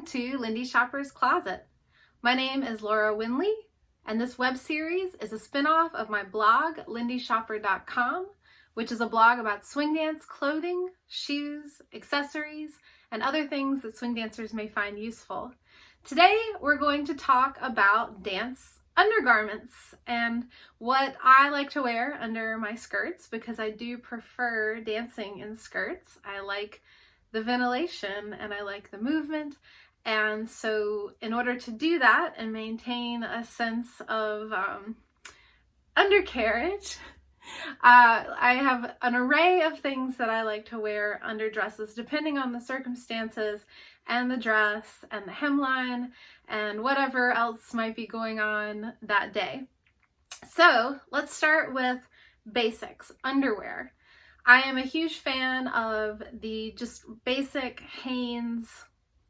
to Lindy Shopper's Closet. My name is Laura Winley, and this web series is a spinoff of my blog, lindyshopper.com, which is a blog about swing dance clothing, shoes, accessories, and other things that swing dancers may find useful. Today, we're going to talk about dance undergarments and what I like to wear under my skirts, because I do prefer dancing in skirts. I like the ventilation and I like the movement. And so in order to do that and maintain a sense of undercarriage, I have an array of things that I like to wear under dresses depending on the circumstances and the dress and the hemline and whatever else might be going on that day. So let's start with basics, underwear. I am a huge fan of the just basic Hanes,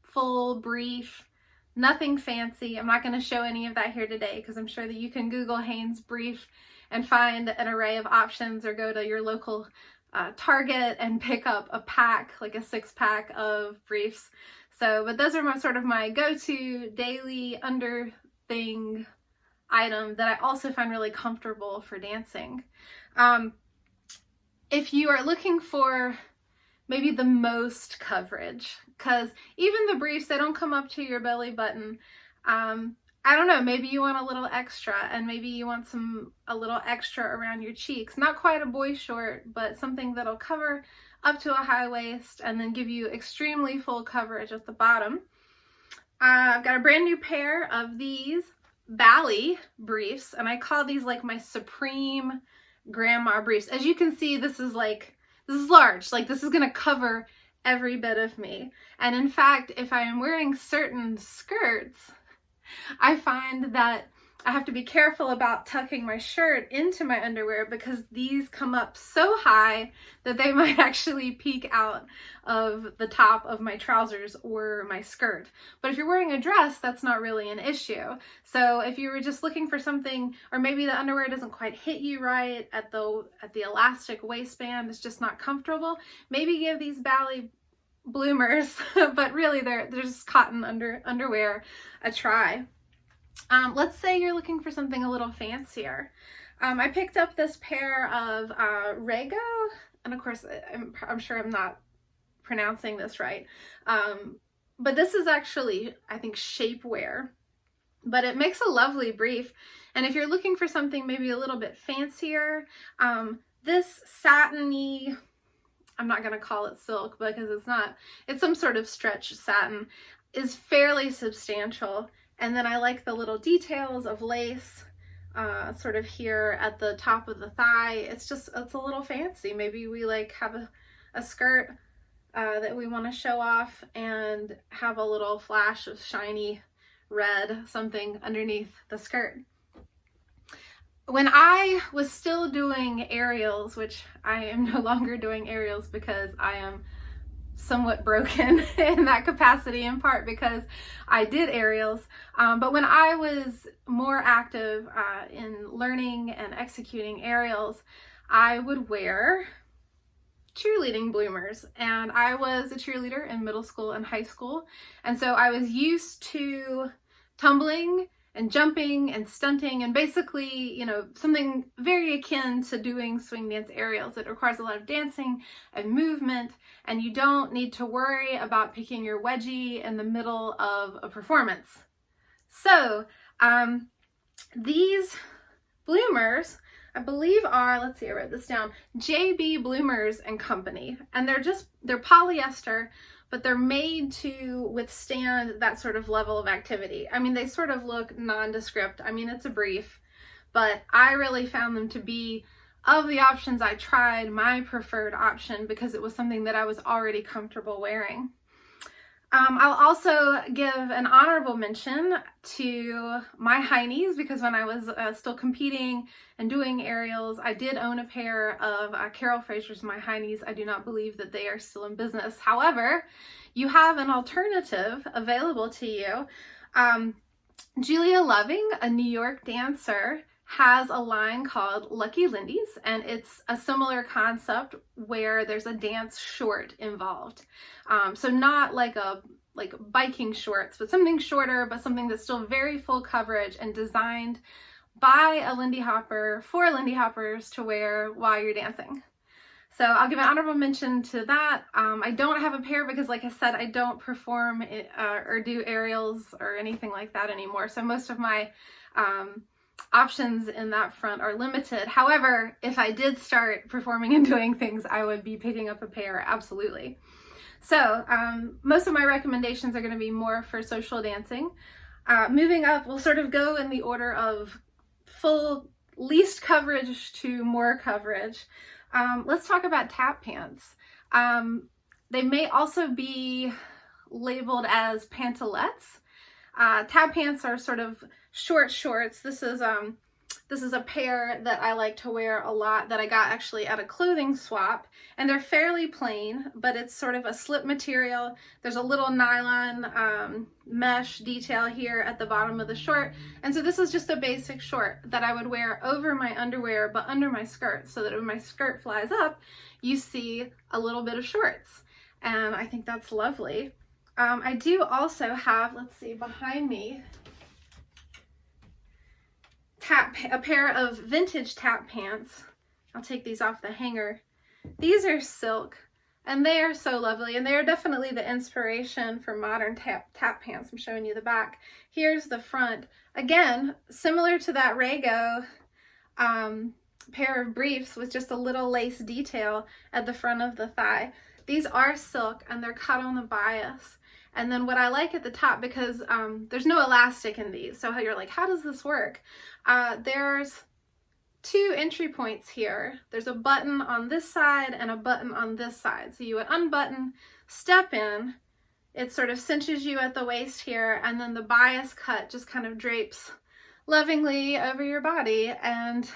full brief, nothing fancy. I'm not going to show any of that here today because I'm sure that you can Google Hanes brief and find an array of options, or go to your local Target and pick up a pack, like a 6-pack of briefs. But those are my go-to daily under thing item that I also find really comfortable for dancing. If you are looking for maybe the most coverage, because even the briefs, they don't come up to your belly button. I don't know, maybe you want a little extra, and maybe you want a little extra around your cheeks. Not quite a boy short, but something that'll cover up to a high waist and then give you extremely full coverage at the bottom. I've got a brand new pair of these Bally briefs, and I call these like my supreme grandma briefs. As you can see, this is large. Like, this is gonna cover every bit of me. And in fact, if I am wearing certain skirts, I find that I have to be careful about tucking my shirt into my underwear, because these come up so high that they might actually peek out of the top of my trousers or my skirt. But if you're wearing a dress, that's not really an issue. So if you were just looking for something, or maybe the underwear doesn't quite hit you right at the elastic waistband, it's just not comfortable, maybe give these Bally bloomers, but really they're just cotton underwear, a try. Let's say you're looking for something a little fancier. I picked up this pair of Rego, and of course I'm sure I'm not pronouncing this right, but this is actually, I think, shapewear, but it makes a lovely brief. And if you're looking for something maybe a little bit fancier, this satiny, I'm not going to call it silk because it's not, it's some sort of stretch satin, is fairly substantial. And then I like the little details of lace sort of here at the top of the thigh. It's a little fancy. Maybe we have a skirt that we want to show off and have a little flash of shiny red something underneath the skirt. When I was still doing aerials, which I am no longer doing aerials because I am somewhat broken in that capacity, in part because I did aerials, but when I was more active in learning and executing aerials, I would wear cheerleading bloomers. And I was a cheerleader in middle school and high school, and so I was used to tumbling and jumping and stunting, and basically, something very akin to doing swing dance aerials. It requires a lot of dancing and movement, and you don't need to worry about picking your wedgie in the middle of a performance. So these bloomers, I believe are, let's see, I wrote this down, JB Bloomers and Company, and they're polyester, but they're made to withstand that sort of level of activity. I mean, they sort of look nondescript. I mean, it's a brief, but I really found them to be, of the options I tried, my preferred option, because it was something that I was already comfortable wearing. I'll also give an honorable mention to my high knees, because when I was still competing and doing aerials, I did own a pair of Carol Fraser's My High Knees. I do not believe that they are still in business. However, you have an alternative available to you. Julia Loving, a New York dancer, has a line called Lucky Lindy's, and it's a similar concept where there's a dance short involved. So not like a like biking shorts, but something shorter, but something that's still very full coverage and designed by a Lindy Hopper for Lindy Hoppers to wear while you're dancing. So I'll give an honorable mention to that. I don't have a pair because, like I said, I don't perform or do aerials or anything like that anymore. So most of my options in that front are limited. However, if I did start performing and doing things, I would be picking up a pair, absolutely. So most of my recommendations are going to be more for social dancing. Moving up, we'll sort of go in the order of full least coverage to more coverage. Let's talk about tap pants. They may also be labeled as pantalettes. Tap pants are sort of short shorts. This is a pair that I like to wear a lot that I got actually at a clothing swap, and they're fairly plain, but it's sort of a slip material. There's a little nylon mesh detail here at the bottom of the short, and so this is just a basic short that I would wear over my underwear but under my skirt, so that when my skirt flies up, you see a little bit of shorts, and I think that's lovely. I do also have, let's see, behind me, a pair of vintage tap pants. I'll take these off the hanger. These are silk, and they are so lovely, and they are definitely the inspiration for modern tap pants. I'm showing you the back. Here's the front. Again, similar to that Rego pair of briefs with just a little lace detail at the front of the thigh. These are silk, and they're cut on the bias. And then what I like at the top, because there's no elastic in these, so you're like, how does this work? There's two entry points here. There's a button on this side and a button on this side. So you would unbutton, step in, it sort of cinches you at the waist here, and then the bias cut just kind of drapes lovingly over your body, and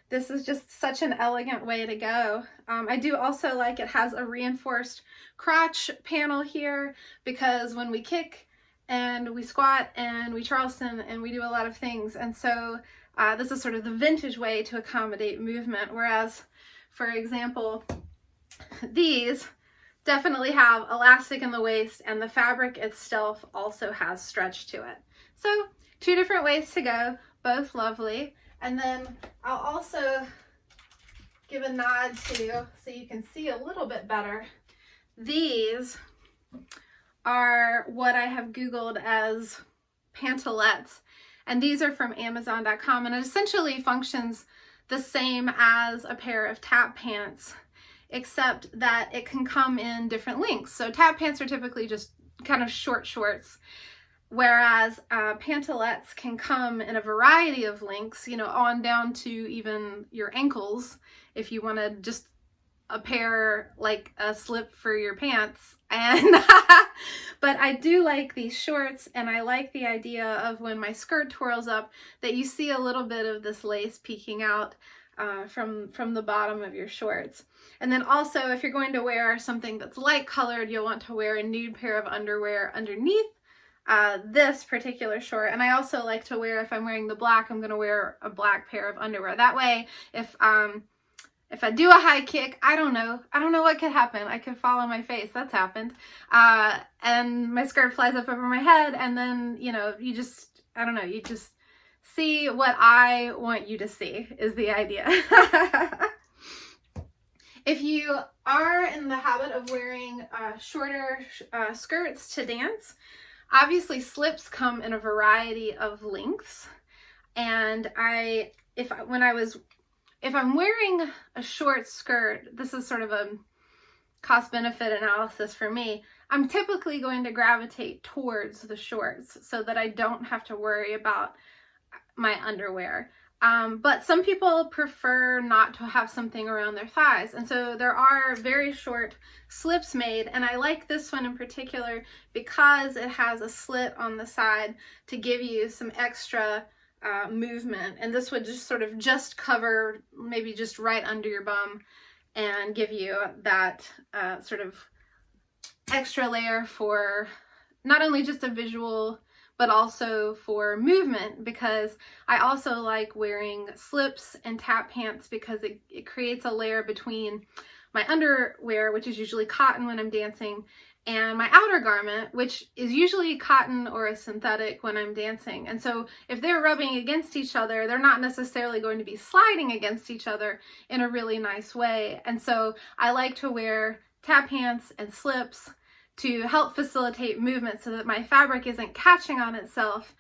this is just such an elegant way to go. I do also like it has a reinforced crotch panel here, because when we kick and we squat and we Charleston and we do a lot of things, and so this is sort of the vintage way to accommodate movement, whereas, for example, these definitely have elastic in the waist, and the fabric itself also has stretch to it. So two different ways to go, both lovely. And then I'll also give a nod to, so you can see a little bit better, these are what I have Googled as pantalettes, and these are from Amazon.com, and it essentially functions the same as a pair of tap pants, except that it can come in different lengths. So tap pants are typically just kind of short shorts, whereas pantalettes can come in a variety of lengths, you know, on down to even your ankles if you want to just a pair, like a slip for your pants. And but I do like these shorts, and I like the idea of when my skirt twirls up that you see a little bit of this lace peeking out from the bottom of your shorts. And then also, if you're going to wear something that's light colored, you'll want to wear a nude pair of underwear underneath this particular short. And I also like to wear, if I'm wearing the black, I'm going to wear a black pair of underwear. That way, if I do a high kick, I don't know what could happen. I could fall on my face. That's happened. And my skirt flies up over my head, and then, you know, you just see what I want you to see is the idea. If you are in the habit of wearing shorter skirts to dance, obviously slips come in a variety of lengths, and if I'm wearing a short skirt, this is sort of a cost-benefit analysis for me, I'm typically going to gravitate towards the shorts so that I don't have to worry about my underwear. But some people prefer not to have something around their thighs, and so there are very short slips made, and I like this one in particular because it has a slit on the side to give you some extra movement, and this would just sort of just cover maybe just right under your bum and give you that sort of extra layer for not only just a visual but also for movement, because I also like wearing slips and tap pants because it creates a layer between my underwear, which is usually cotton when I'm dancing, and my outer garment, which is usually cotton or a synthetic when I'm dancing. And so if they're rubbing against each other, they're not necessarily going to be sliding against each other in a really nice way. And so I like to wear tap pants and slips to help facilitate movement so that my fabric isn't catching on itself.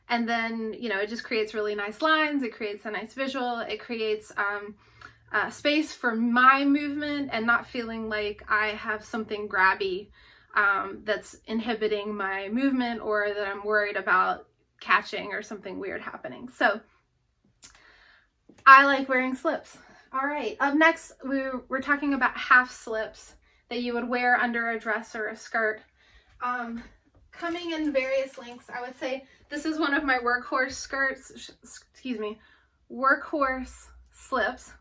And then, you know, it just creates really nice lines. It creates a nice visual. It creates space for my movement and not feeling like I have something grabby that's inhibiting my movement, or that I'm worried about catching or something weird happening. So I like wearing slips. All right, up next, we're talking about half slips that you would wear under a dress or a skirt. Coming in various lengths, I would say this is one of my workhorse skirts, workhorse slips.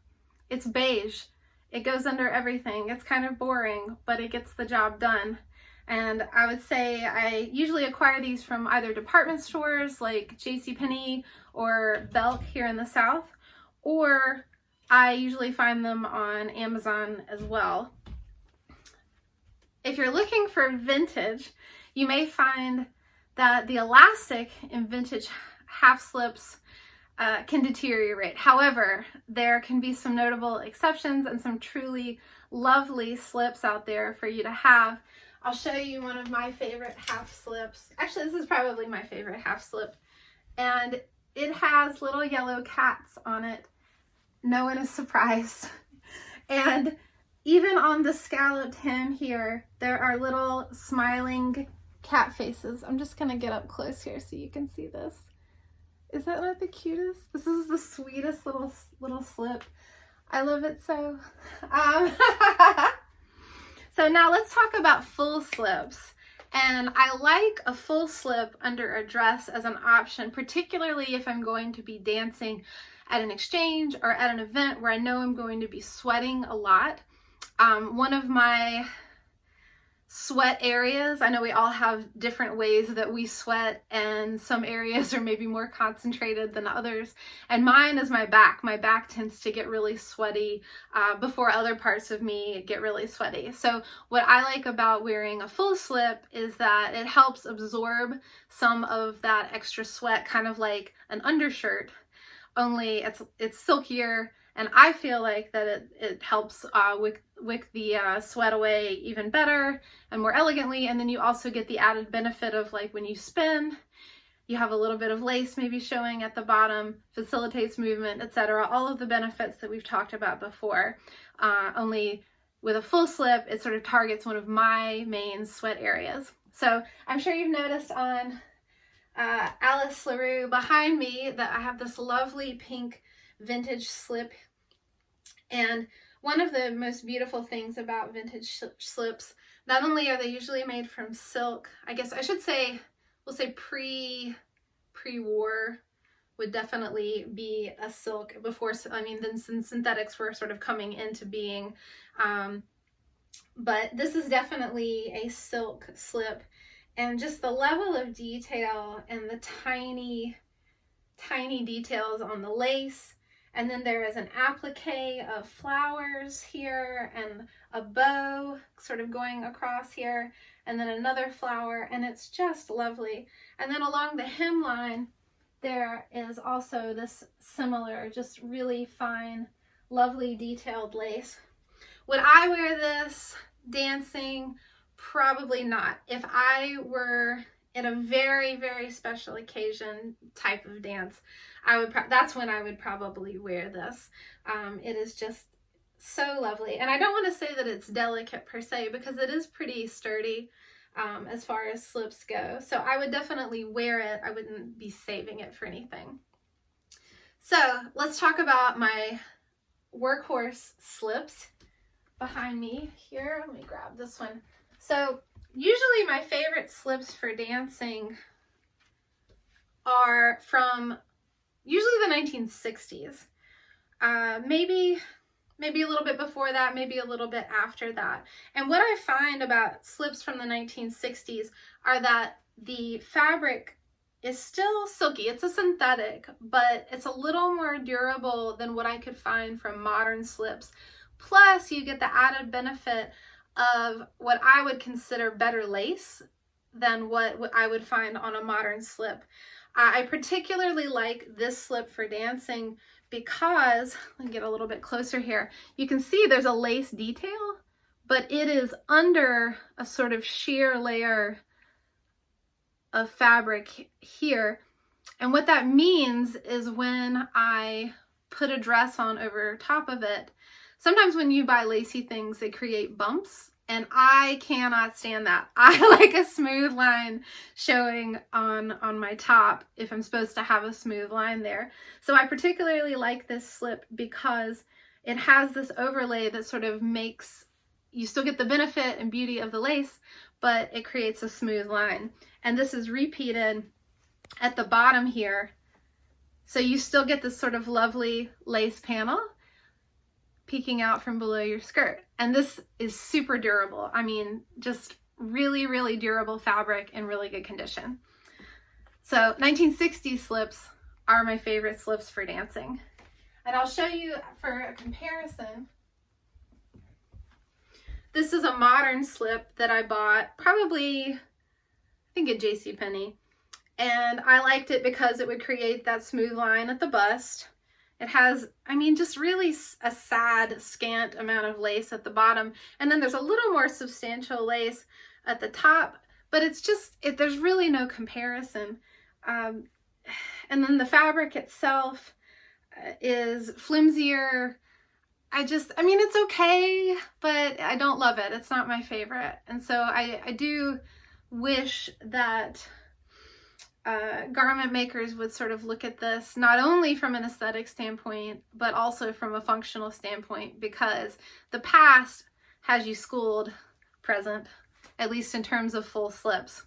It's beige. It goes under everything. It's kind of boring, but it gets the job done. And I would say I usually acquire these from either department stores like JCPenney or Belk here in the South, or I usually find them on Amazon as well. If you're looking for vintage, you may find that the elastic in vintage half slips can deteriorate. However, there can be some notable exceptions and some truly lovely slips out there for you to have. I'll show you one of my favorite half slips. Actually, this is probably my favorite half slip. And it has little yellow cats on it. No one is surprised. And even on the scalloped hem here, there are little smiling cat faces. I'm just gonna get up close here so you can see this. Is that not the cutest? This is the sweetest little slip. I love it so. So now let's talk about full slips. And I like a full slip under a dress as an option, particularly if I'm going to be dancing at an exchange or at an event where I know I'm going to be sweating a lot. One of my sweat areas, I know we all have different ways that we sweat, and some areas are maybe more concentrated than others, and mine is my back. My back tends to get really sweaty before other parts of me get really sweaty. So what I like about wearing a full slip is that it helps absorb some of that extra sweat, kind of like an undershirt, only it's silkier. And I feel like that it helps wick the sweat away even better and more elegantly. And then you also get the added benefit of, like, when you spin, you have a little bit of lace maybe showing at the bottom, facilitates movement, etc. All of the benefits that we've talked about before. Only with a full slip, it sort of targets one of my main sweat areas. So I'm sure you've noticed on Alice LaRue behind me that I have this lovely pink vintage slip. And one of the most beautiful things about vintage slips, not only are they usually made from silk, I guess I should say, we'll say pre-war would definitely be a silk before, I mean, then synthetics were sort of coming into being. But this is definitely a silk slip, and just the level of detail and the tiny details on the lace. And then there is an applique of flowers here and a bow sort of going across here, and then another flower, and it's just lovely. And then along the hemline, there is also this similar, just really fine, lovely detailed lace. Would I wear this dancing? Probably not. If I were in a very, very special occasion type of dance, that's when I would probably wear this. It is just so lovely. And I don't want to say that it's delicate per se, because it is pretty sturdy as far as slips go. So I would definitely wear it. I wouldn't be saving it for anything. So let's talk about my workhorse slips behind me here. Let me grab this one. So usually my favorite slips for dancing are from usually the 1960s. Maybe a little bit before that, maybe a little bit after that. And what I find about slips from the 1960s are that the fabric is still silky. It's a synthetic, but it's a little more durable than what I could find from modern slips. Plus, you get the added benefit of what I would consider better lace than what I would find on a modern slip. I particularly like this slip for dancing because, let me get a little bit closer here, you can see there's a lace detail, but it is under a sort of sheer layer of fabric here. And what that means is when I put a dress on over top of it, sometimes when you buy lacy things, they create bumps, and I cannot stand that. I like a smooth line showing on my top if I'm supposed to have a smooth line there. So I particularly like this slip because it has this overlay that sort of makes, you still get the benefit and beauty of the lace, but it creates a smooth line. And this is repeated at the bottom here. So you still get this sort of lovely lace panel peeking out from below your skirt. And this is super durable. I mean, just really, really durable fabric in really good condition. So 1960s slips are my favorite slips for dancing. And I'll show you for a comparison. This is a modern slip that I bought probably, I think at JCPenney. And I liked it because it would create that smooth line at the bust. It has, I mean, just really a sad, scant amount of lace at the bottom. And then there's a little more substantial lace at the top, but it's just, there's really no comparison. And then the fabric itself is flimsier. I mean, it's okay, but I don't love it. It's not my favorite. And so I do wish that garment makers would sort of look at this not only from an aesthetic standpoint, but also from a functional standpoint, because the past has you schooled present, at least in terms of full slips.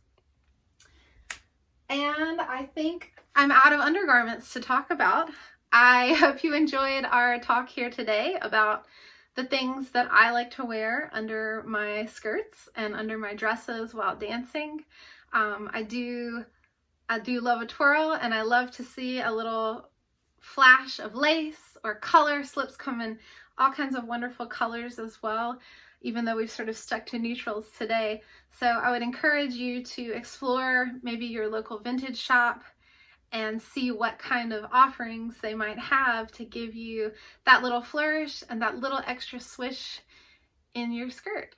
And I think I'm out of undergarments to talk about. I hope you enjoyed our talk here today about the things that I like to wear under my skirts and under my dresses while dancing. I do love a twirl, and I love to see a little flash of lace or color. Slips come in all kinds of wonderful colors as well, even though we've sort of stuck to neutrals today. So I would encourage you to explore maybe your local vintage shop and see what kind of offerings they might have to give you that little flourish and that little extra swish in your skirt.